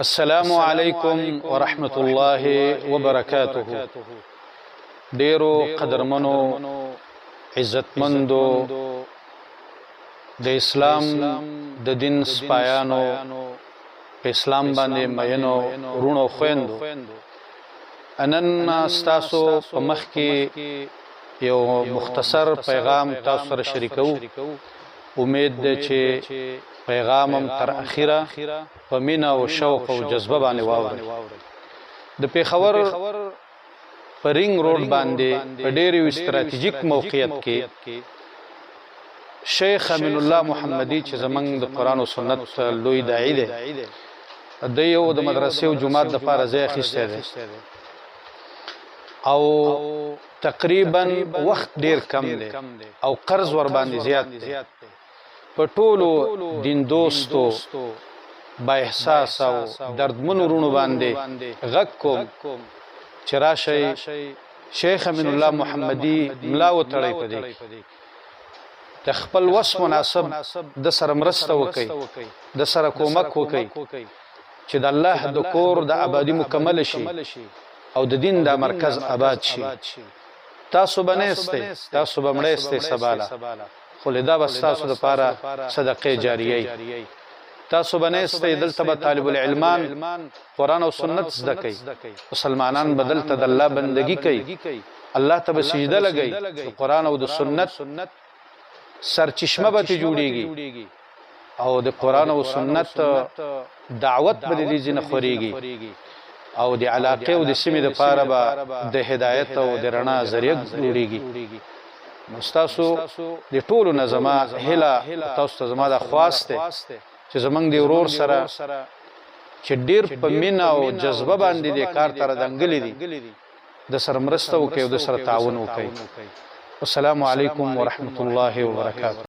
السلام علیکم ورحمت الله وبرکاته. ډیرو قدرمنو عزتمندو د اسلام د دین سپایانو په اسلام باندې مینو رونو خويندو انن تاسو په مخ کې یو مختصر پیغام تاسو سره شریکو. امید ده چې پیغامم تر اخیره په مینا او شوق او جذبه باندې واورئ. د پیښور په رینګ روډ باندې په ډېر استراتیژیک موقعیت کې شیخ امین الله محمدی چې زمنګ د قران او سنت لوی داعی دی، د یو د مدرسې او جماعت د لپاره ځای اخیستی دی او تقریبا وخت ډیر کم دی او قرض ور باندې زیات دی. په ټولو دین دوستو با احساس او دردمنو رونو باندې غږ کوم چې راشئ شیخ امین الله محمدی ملا وتړئ په دې د خپل وس مناسب د سره مرسته وکړئ، د سره کومک وکړئ چې د الله د کور د آبادی مکمل شي او د دین د مرکز آباد شي. تاسو بنئسته، تاسو بمړئسته سباله، خو لدا بس تاسو د پاره صدقه جاریه. تاسو بنئسته دلته به طالب العلمان قران او سنت زده کوي، مسلمانان بدلته د الله بندگی کوي، الله ته سجده لګي، قران او د سنت سرچشمه به جوړیږي او د قران او سنت دعوت به دې ځنه خوريږي او د علاقه او د سیمې د پاره به د هدایت او د رڼا ذریعہ جوړیږي. مستاسو د ټولو نظما هله تاسو ته زما د خواسته چې زمنګ دی ورور سره چې ډیر په مینا او جذبه باندې د کار تر دنګلې دي د سر مرسته وکي او د سر تعاون وکي. السلام علیکم ورحمت الله وبرکاته.